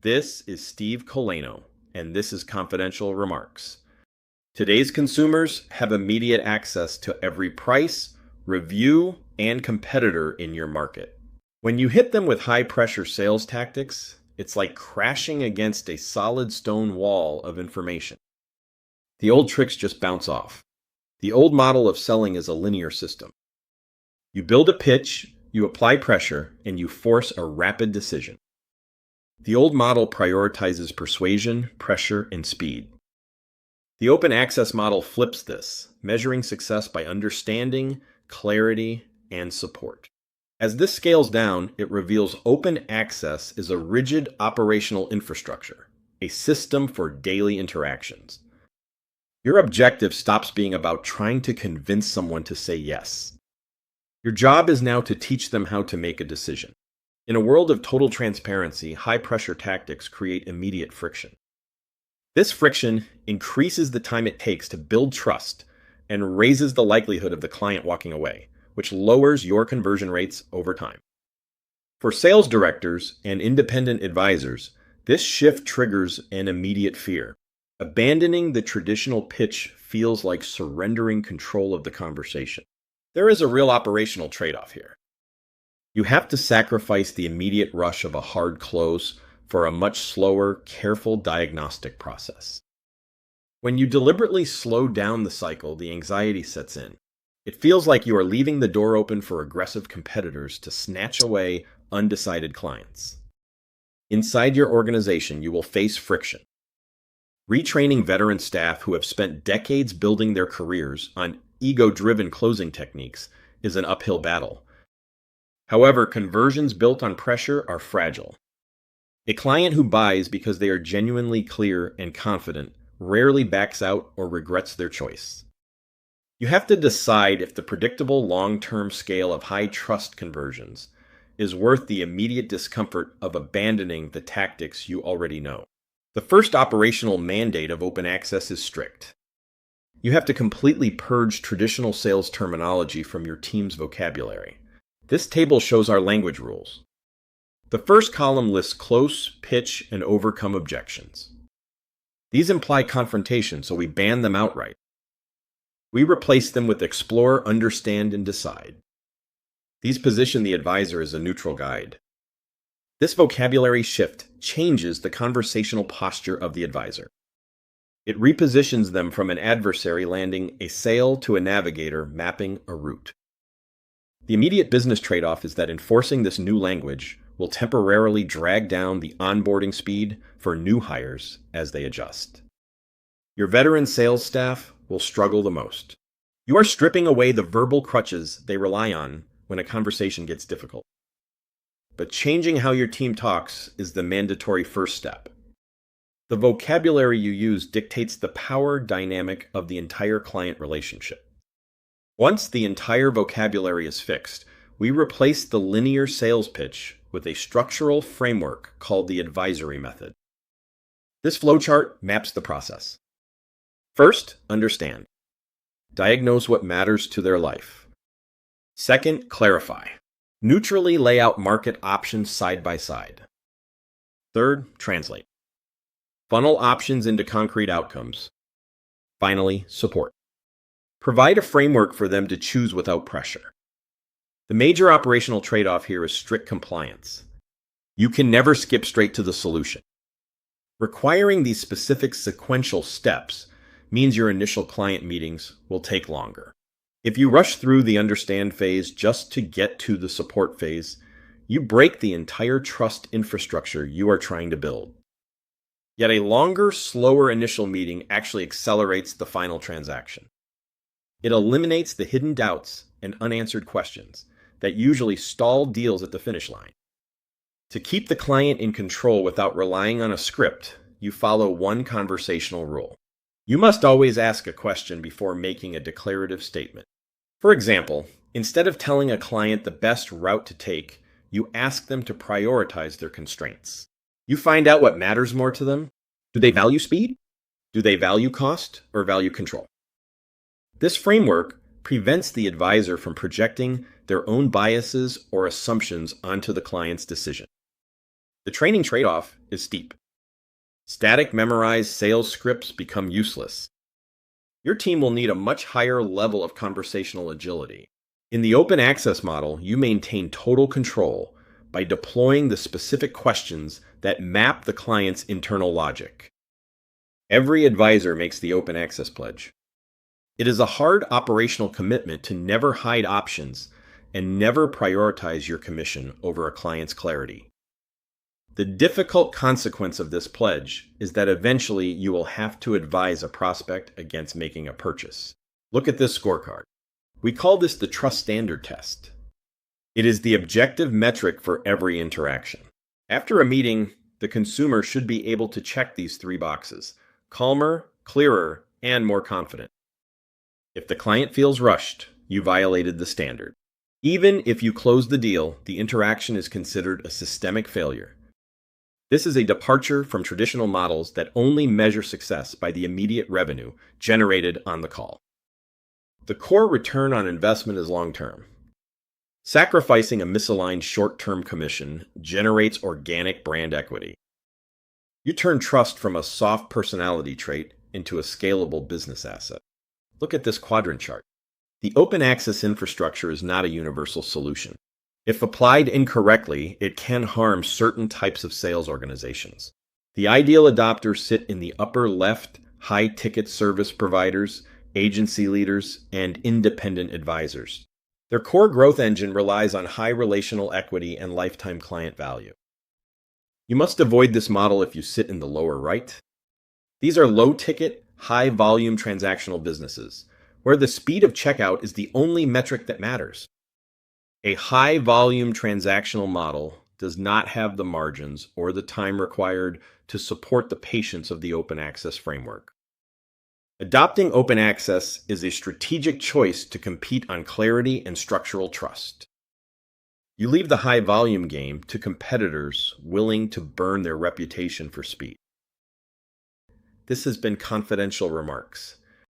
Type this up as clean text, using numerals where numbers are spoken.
This is Steve Colano, and this is Confidential Remarks. Today's consumers have immediate access to every price, review, and competitor in your market. When you hit them with high-pressure sales tactics, it's like crashing against a solid stone wall of information. The old tricks just bounce off. The old model of selling is a linear system. You build a pitch, you apply pressure, and you force a rapid decision. The old model prioritizes persuasion, pressure, and speed. The open access model flips this, measuring success by understanding, clarity, and support. As this scales down, it reveals open access is a rigid operational infrastructure, a system for daily interactions. Your objective stops being about trying to convince someone to say yes. Your job is now to teach them how to make a decision. In a world of total transparency, high-pressure tactics create immediate friction. This friction increases the time it takes to build trust and raises the likelihood of the client walking away, which lowers your conversion rates over time. For sales directors and independent advisors, this shift triggers an immediate fear. Abandoning the traditional pitch feels like surrendering control of the conversation. There is a real operational trade-off here. You have to sacrifice the immediate rush of a hard close for a much slower, careful diagnostic process. When you deliberately slow down the cycle, the anxiety sets in. It feels like you are leaving the door open for aggressive competitors to snatch away undecided clients. Inside your organization, you will face friction. Retraining veteran staff who have spent decades building their careers on ego-driven closing techniques is an uphill battle. However, conversions built on pressure are fragile. A client who buys because they are genuinely clear and confident rarely backs out or regrets their choice. You have to decide if the predictable long-term scale of high-trust conversions is worth the immediate discomfort of abandoning the tactics you already know. The first operational mandate of open access is strict. You have to completely purge traditional sales terminology from your team's vocabulary. This table shows our language rules. The first column lists close, pitch, and overcome objections. These imply confrontation, so we ban them outright. We replace them with explore, understand, and decide. These position the advisor as a neutral guide. This vocabulary shift changes the conversational posture of the advisor. It repositions them from an adversary landing a sale to a navigator mapping a route. The immediate business trade-off is that enforcing this new language will temporarily drag down the onboarding speed for new hires as they adjust. Your veteran sales staff will struggle the most. You are stripping away the verbal crutches they rely on when a conversation gets difficult. But changing how your team talks is the mandatory first step. The vocabulary you use dictates the power dynamic of the entire client relationship. Once the entire vocabulary is fixed, we replace the linear sales pitch with a structural framework called the advisory method. This flowchart maps the process. First, understand. Diagnose what matters to their life. Second, clarify. Neutrally lay out market options side by side. Third, translate. Funnel options into concrete outcomes. Finally, support. Provide a framework for them to choose without pressure. The major operational trade-off here is strict compliance. You can never skip straight to the solution. Requiring these specific sequential steps means your initial client meetings will take longer. If you rush through the understand phase just to get to the support phase, you break the entire trust infrastructure you are trying to build. Yet a longer, slower initial meeting actually accelerates the final transaction. It eliminates the hidden doubts and unanswered questions that usually stall deals at the finish line. To keep the client in control without relying on a script, you follow one conversational rule. You must always ask a question before making a declarative statement. For example, instead of telling a client the best route to take, you ask them to prioritize their constraints. You find out what matters more to them. Do they value speed? Do they value cost or value control? This framework prevents the advisor from projecting their own biases or assumptions onto the client's decision. The training trade-off is steep. Static memorized sales scripts become useless. Your team will need a much higher level of conversational agility. In the open access model, you maintain total control by deploying the specific questions that map the client's internal logic. Every advisor makes the open access pledge. It is a hard operational commitment to never hide options and never prioritize your commission over a client's clarity. The difficult consequence of this pledge is that eventually you will have to advise a prospect against making a purchase. Look at this scorecard. We call this the trust standard test. It is the objective metric for every interaction. After a meeting, the consumer should be able to check these 3 boxes: calmer, clearer, and more confident. If the client feels rushed, you violated the standard. Even if you close the deal, the interaction is considered a systemic failure. This is a departure from traditional models that only measure success by the immediate revenue generated on the call. The core return on investment is long-term. Sacrificing a misaligned short-term commission generates organic brand equity. You turn trust from a soft personality trait into a scalable business asset. Look at this quadrant chart. The open access infrastructure is not a universal solution. If applied incorrectly, it can harm certain types of sales organizations. The ideal adopters sit in the upper left: high-ticket service providers, agency leaders, and independent advisors. Their core growth engine relies on high relational equity and lifetime client value. You must avoid this model if you sit in the lower right. These are low-ticket, high-volume transactional businesses, where the speed of checkout is the only metric that matters. A high-volume transactional model does not have the margins or the time required to support the patience of the open access framework. Adopting open access is a strategic choice to compete on clarity and structural trust. You leave the high-volume game to competitors willing to burn their reputation for speed. This has been Confidential Remarks.